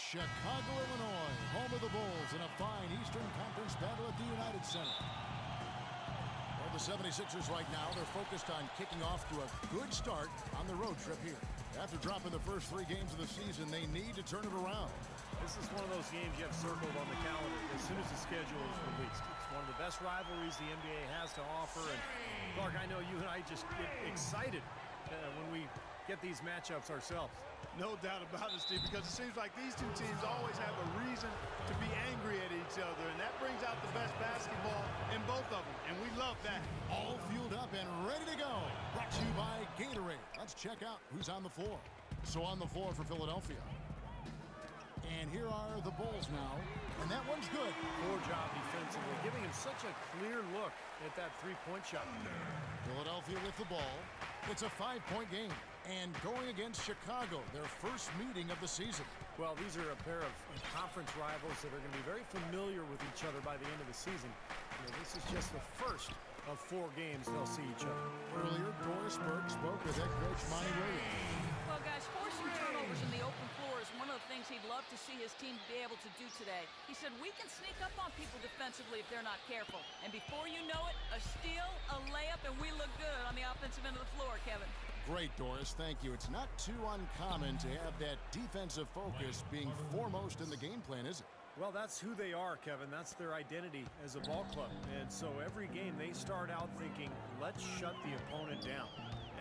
Chicago, Illinois, home of the Bulls in a fine Eastern Conference battle at the United Center. Well, the 76ers right now, they're focused on kicking off to a good start on the road trip here. After dropping the first 3 games of the season, they need to turn it around. This is one of those games you have circled on the calendar as soon as the schedule is released. It's one of the best rivalries the NBA has to offer. And Clark, I know you and I just get excited when we get these matchups ourselves. No doubt about it, Steve, because it seems like these two teams always have a reason to be angry at each other, and that brings out the best basketball in both of them, and we love that. All fueled up and ready to go. Brought to you by Gatorade. Let's check out who's on the floor. So on the floor for Philadelphia. And here are the Bulls now, and that one's good. Poor job defensively, giving him such a clear look at that three-point shot. Philadelphia with the ball. It's a 5-point game. And going against Chicago, their first meeting of the season. Well, these are a pair of conference rivals that are going to be very familiar with each other by the end of the season. You know, this is just the first of 4 games they'll see each other. Earlier, Doris Burke spoke with head coach Monty Williams. Well, guys, forcing turnovers in the open floor is one of the things he'd love to see his team be able to do today. He said, we can sneak up on people defensively if they're not careful. And before you know it, a steal, a layup, and we look good on the offensive end of the floor, Kevin. Great, Doris. Thank you. It's not too uncommon to have that defensive focus being foremost in the game plan, is it? Well, that's who they are, Kevin. That's their identity as a ball club. And so every game they start out thinking, let's shut the opponent down.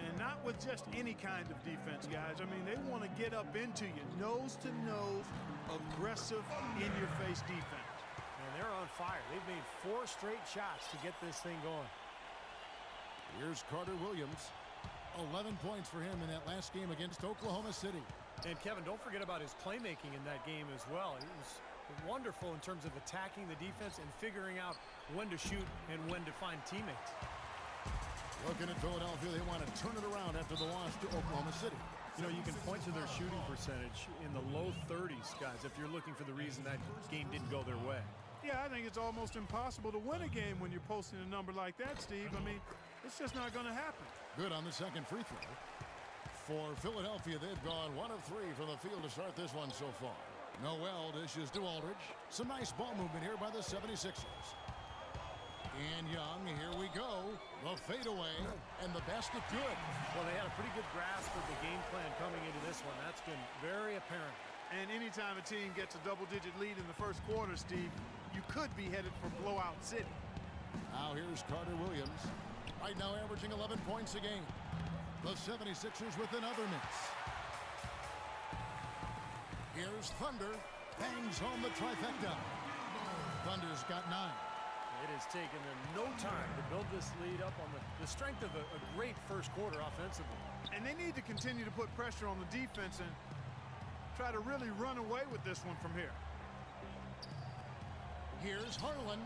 And not with just any kind of defense, guys. I mean, they want to get up into you, nose-to-nose, aggressive, in-your-face defense. And they're on fire. They've made 4 straight shots to get this thing going. Here's Carter Williams. 11 points for him in that last game against Oklahoma City. And, Kevin, don't forget about his playmaking in that game as well. He was wonderful in terms of attacking the defense and figuring out when to shoot and when to find teammates. Looking at Philadelphia, they want to turn it around after the loss to Oklahoma City. You know, you can point to their shooting percentage in the low 30s, guys, if you're looking for the reason that game didn't go their way. Yeah, I think it's almost impossible to win a game when you're posting a number like that, Steve. I mean, it's just not going to happen. Good on the second free throw. For Philadelphia, they've gone 1 of 3 from the field to start this one so far. Noel dishes to Aldridge. Some nice ball movement here by the 76ers. And Young, here we go. The fadeaway, and the basket good. Well, they had a pretty good grasp of the game plan coming into this one. That's been very apparent. And anytime a team gets a double-digit lead in the first quarter, Steve, you could be headed for blowout city. Now here's Carter Williams. Right now averaging 11 points a game. The 76ers with another miss. Here's Thunder. Bangs home the trifecta. Thunder's got 9. It has taken them no time to build this lead up on the strength of a great first quarter offensively. And they need to continue to put pressure on the defense and try to really run away with this one from here. Here's Harlan.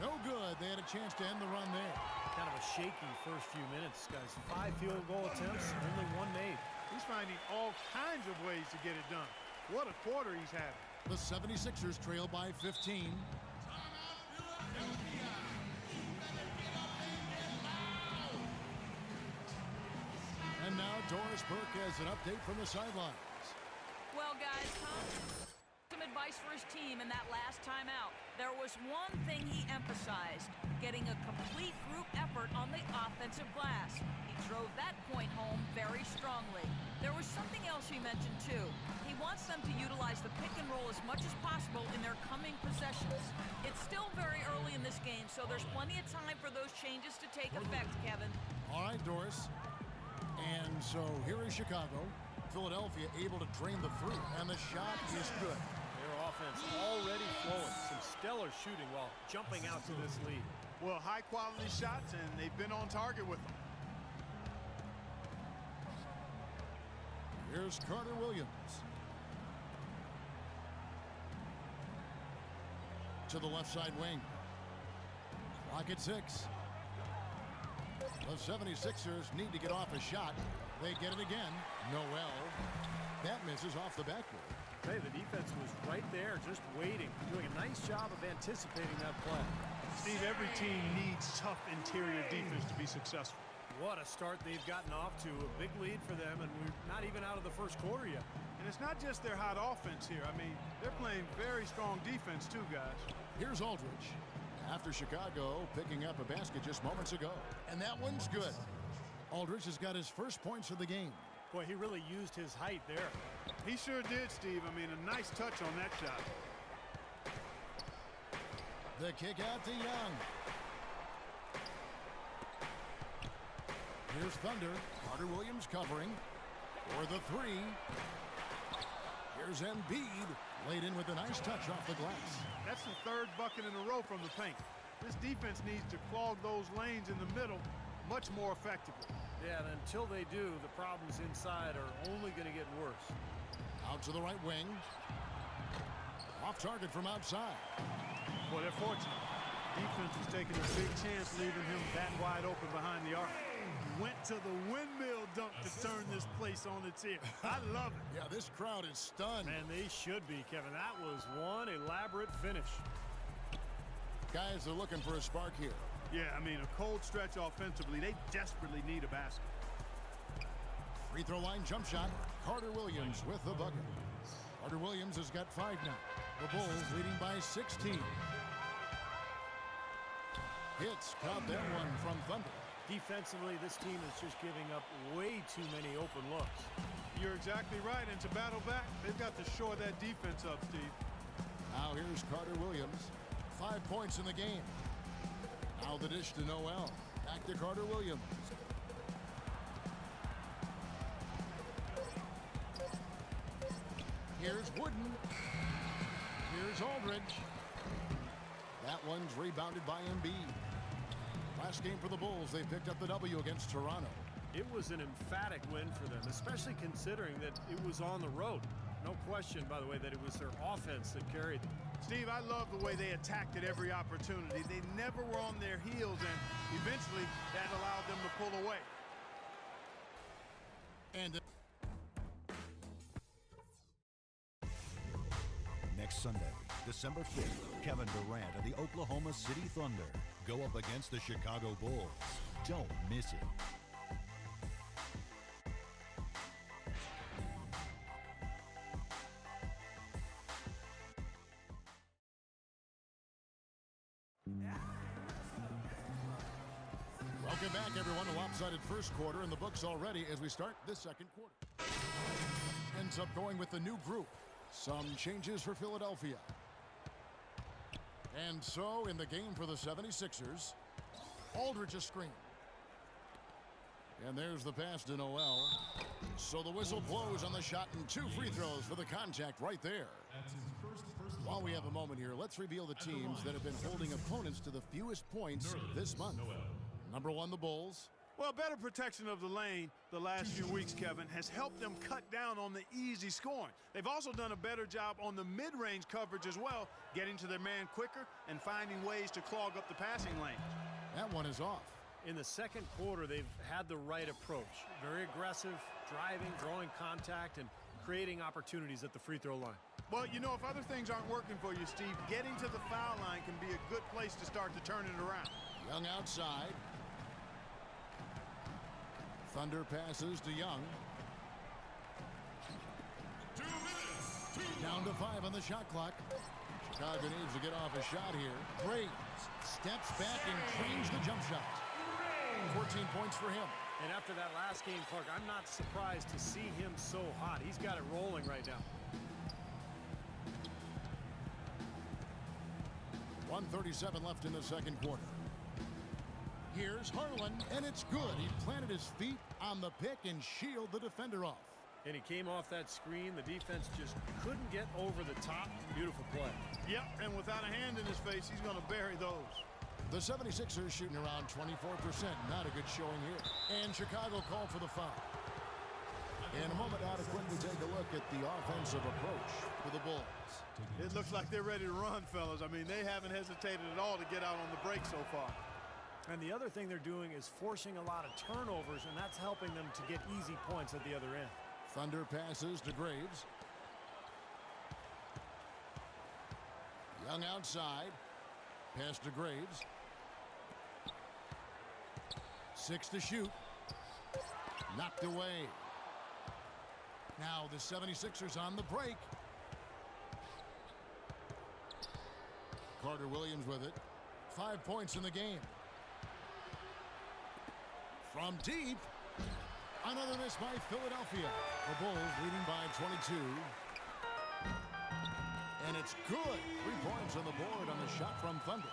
No good. They had a chance to end the run there. Kind of a shaky first few minutes, guys. 5 field goal attempts, only 1 made. He's finding all kinds of ways to get it done. What a quarter he's having. The 76ers trail by 15. And now Doris Burke has an update from the sidelines. Well, guys, some advice for his team in that last timeout. There was one thing he emphasized, getting a complete group effort on the offensive glass. He drove that point home very strongly. There was something else he mentioned, too. He wants them to utilize the pick and roll as much as possible in their coming possessions. It's still very early in this game, so there's plenty of time for those changes to take effect, Kevin. All right, Doris. And so here is Chicago. Philadelphia able to drain the 3, and the shot is good. Their offense already flowing. Some stellar shooting while jumping out to this lead. Well, high-quality shots, and they've been on target with them. Here's Carter Williams. To the left side wing. Clock at 6. The 76ers need to get off a shot. They get it again. Noel. That misses off the backboard. Hey, the defense was right there just waiting, doing a nice job of anticipating that play. Steve, every team needs tough interior defense to be successful. What a start they've gotten off to. A big lead for them, and we're not even out of the first quarter yet. And it's not just their hot offense here. I mean, they're playing very strong defense too, guys. Here's Aldridge. After Chicago picking up a basket just moments ago. And that one's good. Aldridge has got his first points of the game. Boy, he really used his height there. He sure did, Steve. I mean, a nice touch on that shot. The kick out to Young. Here's Thunder. Carter Williams covering for the three. Here's Embiid. Laid in with a nice touch off the glass. That's the third bucket in a row from the paint. This defense needs to clog those lanes in the middle much more effectively. Yeah, and until they do, the problems inside are only going to get worse. Out to the right wing. Off target from outside. Well, they're fortunate. Defense was taking a big chance leaving him that wide open behind the arc. Went to the windmill dunk to turn this place on its ear. I love it. Yeah, this crowd is stunned. Man, they should be, Kevin. That was one elaborate finish. Guys are looking for a spark here. Yeah, I mean, a cold stretch offensively. They desperately need a basket. Free throw line jump shot. Carter Williams with the bucket. Carter Williams has got 5 now. The Bulls leading by 16. Hits caught that one from Thunder. Defensively, this team is just giving up way too many open looks. You're exactly right, and to battle back, they've got to shore that defense up, Steve. Now here's Carter Williams. 5 points in the game. Now the dish to Noel. Back to Carter Williams. Here's Wooden. Here's Aldridge. That one's rebounded by Embiid. Last game for the Bulls, they picked up the W against Toronto. It was an emphatic win for them, especially considering that it was on the road. No question, by the way, that it was their offense that carried them. Steve, I love the way they attacked at every opportunity. They never were on their heels, and eventually that allowed them to pull away. And next Sunday, December 5th, Kevin Durant and the Oklahoma City Thunder go up against the Chicago Bulls. Don't miss it. welcome back, everyone. A lopsided first quarter in the books already as we start this second quarter. Ends up going with the new group. Some changes for Philadelphia. And so, in the game for the 76ers, Aldridge a screen. And there's the pass to Noel. So the whistle blows on the shot and 2 free throws for the contact right there. While we have a moment here, let's reveal the teams that have been holding opponents to the fewest points this month. Number 1, the Bulls. Well, better protection of the lane the last few weeks, Kevin, has helped them cut down on the easy scoring. They've also done a better job on the mid-range coverage as well, getting to their man quicker and finding ways to clog up the passing lanes. That one is off. In the second quarter, they've had the right approach. Very aggressive, driving, drawing contact, and creating opportunities at the free throw line. Well, you know, if other things aren't working for you, Steve, getting to the foul line can be a good place to start to turn it around. Young outside. Thunder passes to Young. 2 minutes. Down to 5 on the shot clock. Chicago needs to get off a shot here. Graves steps back and trains the jump shot. 14 points for him. And after that last game, Clark, I'm not surprised to see him so hot. He's got it rolling right now. 1:37 left in the second quarter. Here's Harlan, and it's good. He planted his feet on the pick and shielded the defender off. And he came off that screen. The defense just couldn't get over the top. Beautiful play. Yep, and without a hand in his face, he's going to bury those. The 76ers shooting around 24%. Not a good showing here. And Chicago called for the foul. In a moment now to quickly take a look at the offensive approach for the Bulls. It looks like they're ready to run, fellas. I mean, they haven't hesitated at all to get out on the break so far. And the other thing they're doing is forcing a lot of turnovers, and that's helping them to get easy points at the other end. Thunder passes to Graves. Young outside. Pass to Graves. 6 to shoot. Knocked away. Now the 76ers on the break. Carter Williams with it. 5 points in the game. From deep. Another miss by Philadelphia. The Bulls leading by 22. And it's good. 3 points on the board on the shot from Thunder.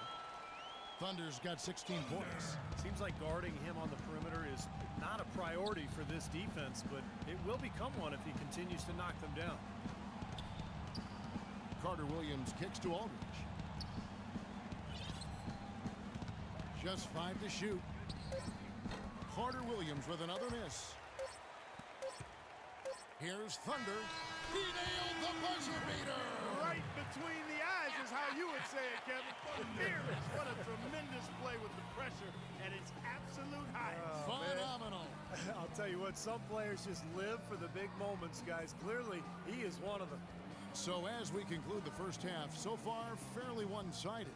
Thunder's got 16 points. Seems like guarding him on the perimeter is not a priority for this defense, but it will become one if he continues to knock them down. Carter Williams kicks to Aldridge. Just 5 to shoot. Carter Williams with another miss. Here's Thunder. He nailed the buzzer beater. Right between the eyes is how you would say it, Kevin. Fearless. What a tremendous play with the pressure and its absolute height. Phenomenal. I'll tell you what, some players just live for the big moments, guys. Clearly, he is one of them. So as we conclude the first half, so far fairly one-sided.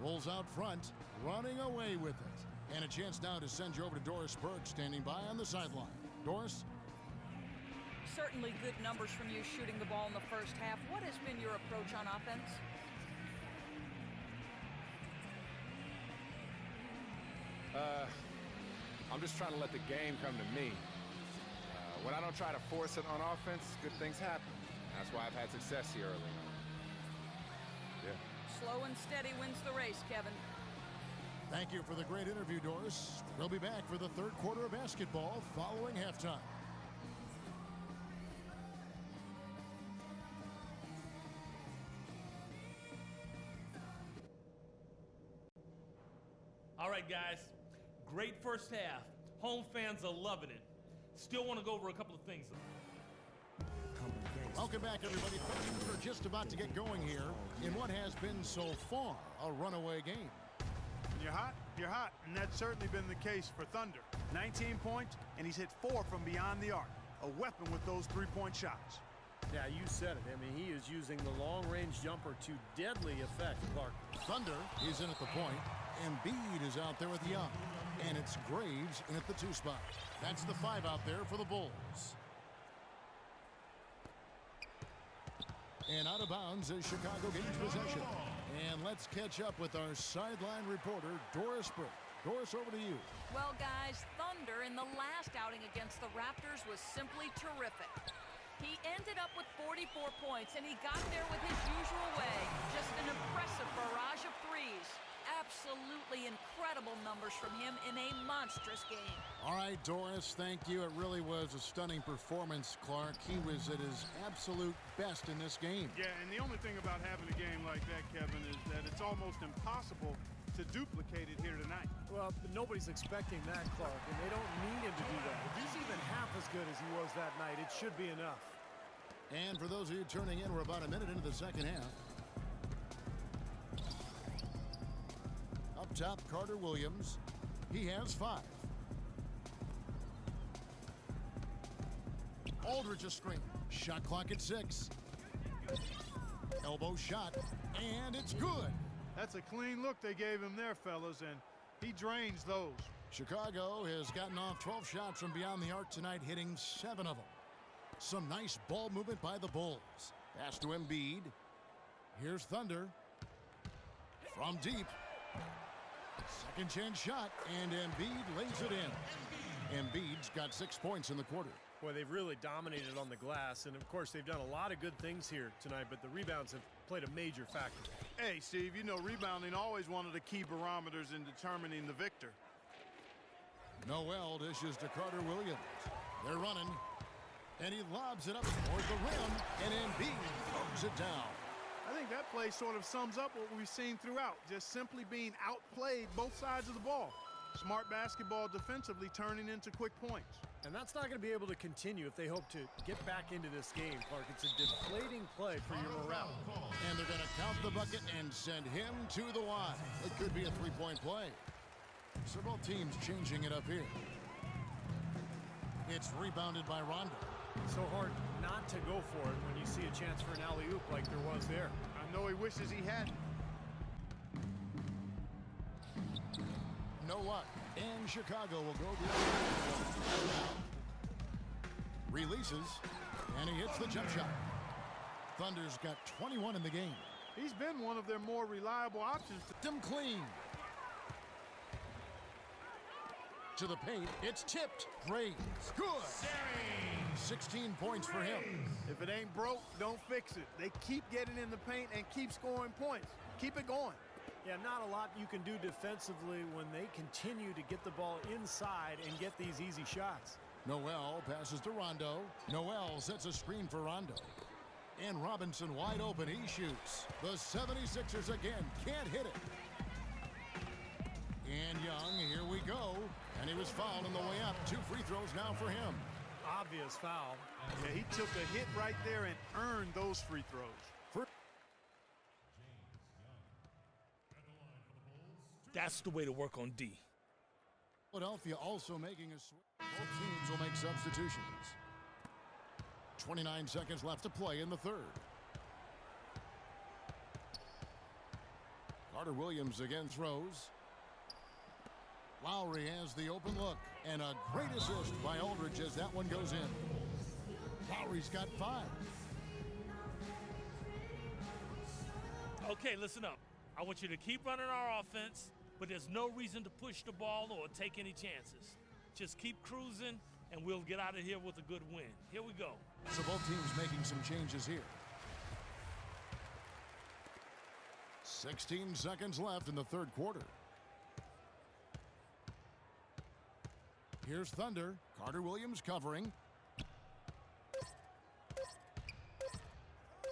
Bulls out front, running away with it. And a chance now to send you over to Doris Burke, standing by on the sideline. Doris? Certainly good numbers from you shooting the ball in the first half. What has been your approach on offense? I'm just trying to let the game come to me. When I don't try to force it on offense, good things happen. That's why I've had success here early on. Yeah. Slow and steady wins the race, Kevin. Thank you for the great interview, Doris. We'll be back for the third quarter of basketball following halftime. All right, guys. Great first half. Home fans are loving it. Still want to go over a couple of things. Welcome back, everybody. Things are just about to get going here in what has been so far a runaway game. You're hot, and that's certainly been the case for Thunder. 19 points, and he's hit 4 from beyond the arc. A weapon with those three-point shots. Yeah, you said it. I mean, he is using the long-range jumper to deadly effect, Clark. Thunder is in at the point. Embiid is out there with Young. And it's Graves in at the 2 spot. That's the 5 out there for the Bulls. And out of bounds as Chicago gains possession. And let's catch up with our sideline reporter, Doris Burke. Doris, over to you. Well, guys, Thunder in the last outing against the Raptors was simply terrific. He ended up with 44 points, and he got there with his usual way. Just an impressive barrage of threes. Absolutely incredible numbers from him in a monstrous game. All right, Doris, thank you. It really was a stunning performance, Clark. He was at his absolute best in this game. Yeah, and the only thing about having a game like that, Kevin, is that it's almost impossible to duplicate it here tonight. Well, nobody's expecting that, Clark, and they don't need him to do that. If he's even half as good as he was that night, it should be enough. And for those of you turning in, we're about a minute into the second half. Up top, Carter Williams. He has 5. Aldridge a screen. Shot clock at 6. Elbow shot, and it's good. That's a clean look they gave him there, fellas, and he drains those. Chicago has gotten off 12 shots from beyond the arc tonight, hitting 7 of them. Some nice ball movement by the Bulls. Pass to Embiid. Here's Thunder. From deep. Second chance shot, and Embiid lays it in. Embiid's got 6 points in the quarter. Boy, they've really dominated on the glass, and of course they've done a lot of good things here tonight, but the rebounds have played a major factor. Hey, Steve, you know rebounding always one of the key barometers in determining the victor. Noel dishes to Carter Williams. They're running, and he lobs it up toward the rim, and Embiid throws it down. I think that play sort of sums up what we've seen throughout, just simply being outplayed both sides of the ball. Smart basketball defensively turning into quick points. And that's not going to be able to continue if they hope to get back into this game, Clark. It's a deflating play for your morale. And they're going to count the bucket and send him to the line. It could be a three-point play. So both teams changing it up here. It's rebounded by Rondo. So hard not to go for it when you see a chance for an alley-oop like there was there. I know he wishes he hadn't. No luck. And Chicago will go the other way. Releases. And he hits the jump shot. Thunder's got 21 in the game. He's been one of their more reliable options. Them clean. To the paint. It's tipped. Graves. Good. 16 points for him. If it ain't broke, don't fix it. They keep getting in the paint and keep scoring points. Keep it going. Yeah, not a lot you can do defensively when they continue to get the ball inside and get these easy shots. Noel passes to Rondo. Noel sets a screen for Rondo. And Robinson wide open. He shoots. The 76ers again can't hit it. And Young, here we go. And he was fouled on the way up. 2 free throws now for him. Obvious foul. Yeah, he took a hit right there and earned those free throws. That's the way to work on D. Philadelphia also making a switch. Both teams will make substitutions. 29 seconds left to play in the third. Carter Williams again throws. Lowry has the open look. And a great assist by Aldridge as that one goes in. Lowry's got 5. Okay, listen up. I want you to keep running our offense, but there's no reason to push the ball or take any chances. Just keep cruising, and we'll get out of here with a good win. Here we go. So both teams making some changes here. 16 seconds left in the third quarter. Here's Thunder. Carter Williams covering.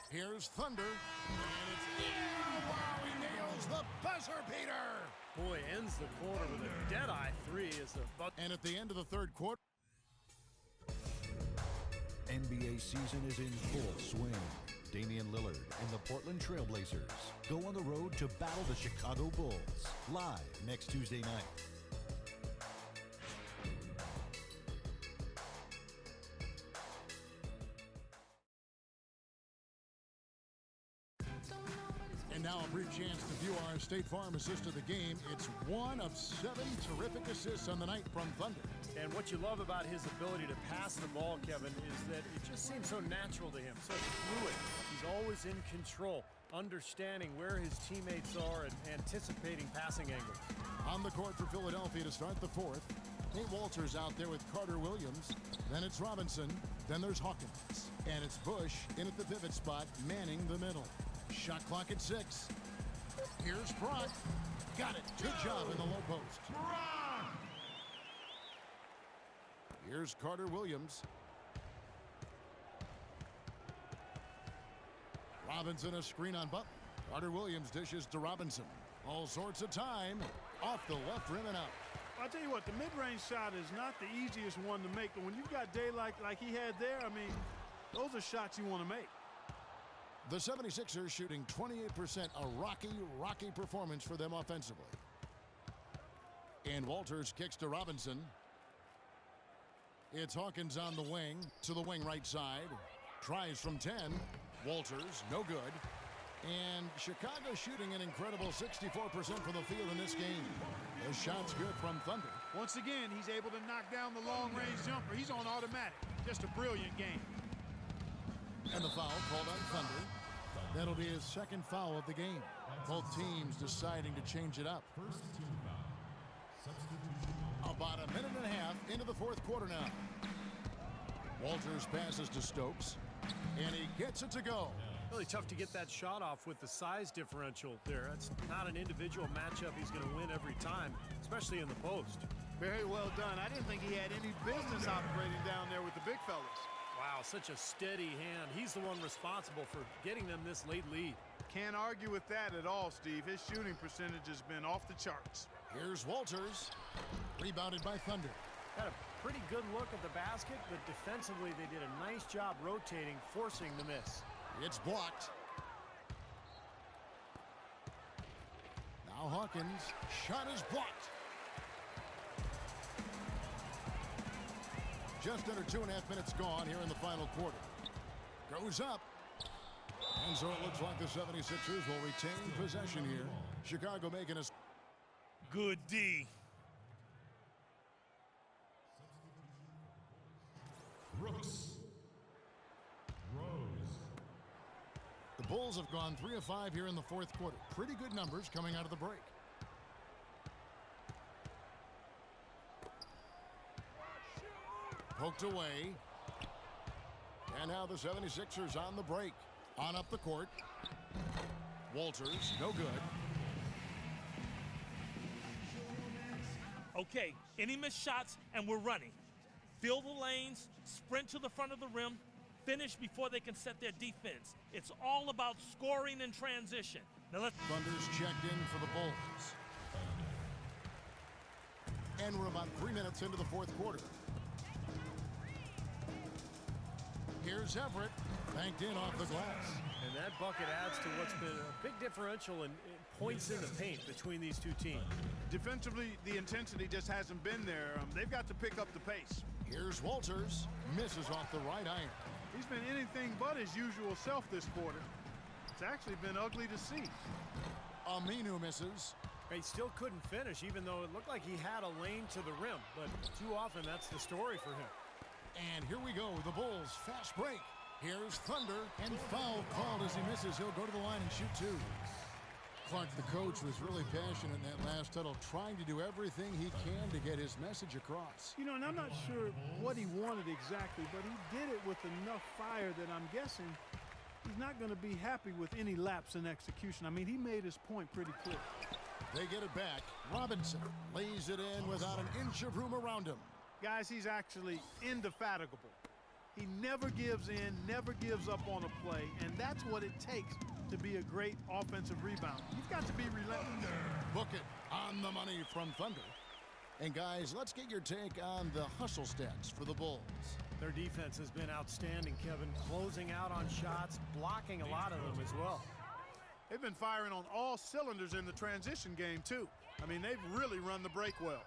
Here's Thunder. And it's in. Wow, he nails the buzzer beater. Boy, ends the quarter with a dead-eye 3 as the buck. And at the end of the third quarter. NBA season is in full swing. Damian Lillard and the Portland Trail Blazers go on the road to battle the Chicago Bulls. Live next Tuesday night. And now a brief chance to view our State Farm assist of the game. It's one of 7 terrific assists on the night from Thunder. And what you love about his ability to pass the ball, Kevin, is that it just seems so natural to him, so fluid. He's always in control, understanding where his teammates are and anticipating passing angles. On the court for Philadelphia to start the fourth. Nate Walters out there with Carter Williams. Then it's Robinson. Then there's Hawkins. And it's Bush in at the pivot spot, manning the middle. Shot clock at 6. Here's Brock. Got it. Good job in the low post. Here's Carter Williams. Robinson a screen on Butler. Carter Williams dishes to Robinson. All sorts of time. Off the left rim and out. I'll tell you what, the mid-range shot is not the easiest one to make, but when you've got daylight like he had there, I mean, those are shots you want to make. The 76ers shooting 28%, a rocky performance for them offensively. And Walters kicks to Robinson. It's Hawkins on the wing, to the wing right side. Tries from 10. Walters, no good. And Chicago shooting an incredible 64% from the field in this game. The shot's good from Thunder. Once again, he's able to knock down the long-range jumper. He's on automatic. Just a brilliant game. And the foul called on Thunder. That'll be his second foul of the game. Both teams deciding to change it up. About a minute and a half into the fourth quarter now. Walters passes to Stokes. And he gets it to go. Really tough to get that shot off with the size differential there. That's not an individual matchup he's going to win every time, especially in the post. Very well done. I didn't think he had any business operating down there with the big fellas. Wow, such a steady hand. He's the one responsible for getting them this late lead. Can't argue with that at all, Steve. His shooting percentage has been off the charts. Here's Walters. Rebounded by Thunder. Had a pretty good look at the basket, but defensively they did a nice job rotating, forcing the miss. It's blocked. Now Hawkins. Shot is blocked. Just under 2.5 minutes gone here in the final quarter. Goes up. And so it looks like the 76ers will retain possession here. Chicago making a... Good D. Bulls have gone 3 of 5 here in the fourth quarter. Pretty good numbers coming out of the break. Poked away. And now the 76ers on the break. On up the court. Walters, no good. Okay, any missed shots, and we're running. Fill the lanes, sprint to the front of the rim, finish before they can set their defense. It's all about scoring in transition. Now let's... Thunder's checked in for the Bulls. And we're about 3 minutes into the fourth quarter. Here's Everett, banked in off the glass. And that bucket adds to what's been a big differential in points in the paint between these two teams. Defensively, the intensity just hasn't been there. They've got to pick up the pace. Here's Walters, misses off the right iron. He's been anything but his usual self this quarter. It's actually been ugly to see. Aminu misses. He still couldn't finish, even though it looked like he had a lane to the rim. But too often, that's the story for him. And here we go, the Bulls fast break. Here's Thunder, and foul called as he misses. He'll go to the line and shoot 2. Clark, the coach, was really passionate in that last huddle, trying to do everything he can to get his message across. You know, and I'm not sure what he wanted exactly, but he did it with enough fire that I'm guessing he's not going to be happy with any lapse in execution. I mean, he made his point pretty clear. They get it back. Robinson lays it in without an inch of room around him. Guys, he's actually indefatigable. He never gives in, never gives up on a play, and that's what it takes to be a great offensive rebounder. You've got to be relentless. Book it on the money from Thunder. And guys, let's get your take on the hustle stats for the Bulls. Their defense has been outstanding, Kevin, closing out on shots, blocking a lot of them as well. They've been firing on all cylinders in the transition game, too. I mean, they've really run the break well.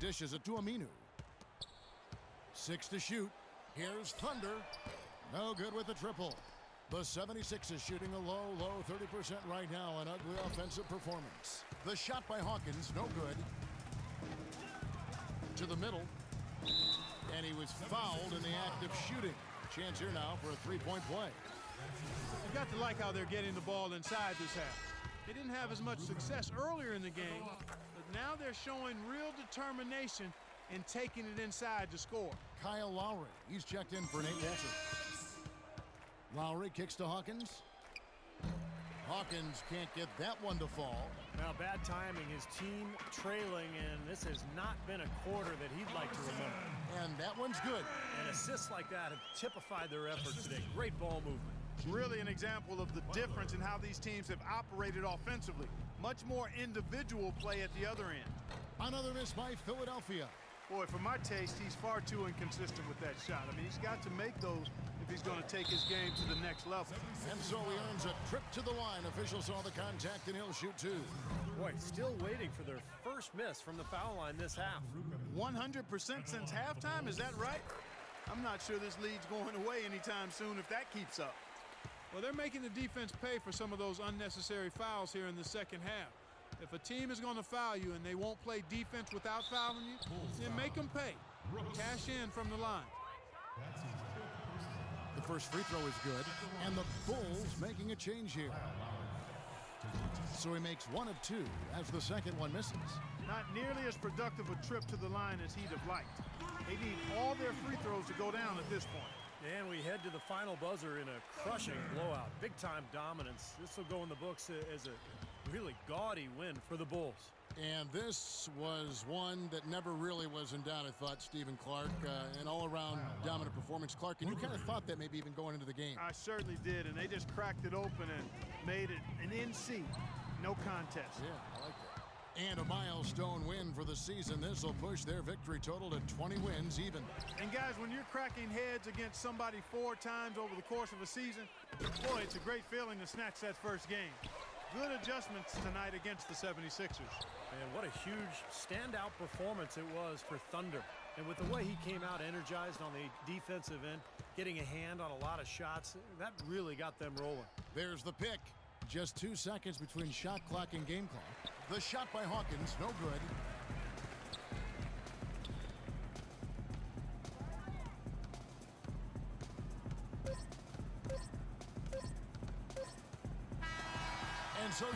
Dishes it to Aminu. 6 to shoot. Here's Thunder. No good with the triple. The 76ers shooting a low 30% right now. An ugly offensive performance. The shot by Hawkins, no good. To the middle. And he was fouled in the act of shooting. Chance here now for a three-point play. You've got to like how they're getting the ball inside this half. They didn't have as much success earlier in the game, but now they're showing real determination and taking it inside to score. Kyle Lowry, he's checked in for Nate Walter. Lowry kicks to Hawkins. Hawkins can't get that one to fall. Now, bad timing. His team trailing, and this has not been a quarter that he'd like to remember. And that one's good. And assists like that have typified their effort today. Great ball movement. Really an example of the difference in how these teams have operated offensively. Much more individual play at the other end. Another miss by Philadelphia. Boy, for my taste, he's far too inconsistent with that shot. I mean, he's got to make those if he's going to take his game to the next level. And so he earns a trip to the line. Officials saw the contact, and he'll shoot two. Boy, still waiting for their first miss from the foul line this half. 100% since halftime, is that right? I'm not sure this lead's going away anytime soon if that keeps up. Well, they're making the defense pay for some of those unnecessary fouls here in the second half. If a team is going to foul you and they won't play defense without fouling you, then make them pay. Cash in from the line. The first free throw is good, and the Bulls making a change here. So he makes one of two as the second one misses. Not nearly as productive a trip to the line as he'd have liked. They need all their free throws to go down at this point. And we head to the final buzzer in a crushing blowout. Big-time dominance. This will go in the books as a really gaudy win for the Bulls. And this was one that never really was in doubt, I thought, Stephen Clark. An all-around dominant performance. Clark, and you kind of thought that maybe even going into the game. I certainly did, and they just cracked it open and made it an NC. No contest. Yeah, I like that. And a milestone win for the season. This will push their victory total to 20 wins even. And guys, when you're cracking heads against somebody 4 times over the course of a season, boy, it's a great feeling to snatch that first game. Good adjustments tonight against the 76ers. And what a huge standout performance it was for Thunder. And with the way he came out energized on the defensive end, getting a hand on a lot of shots, that really got them rolling. There's the pick. Just 2 seconds between shot clock and game clock. The shot by Hawkins, no good. And so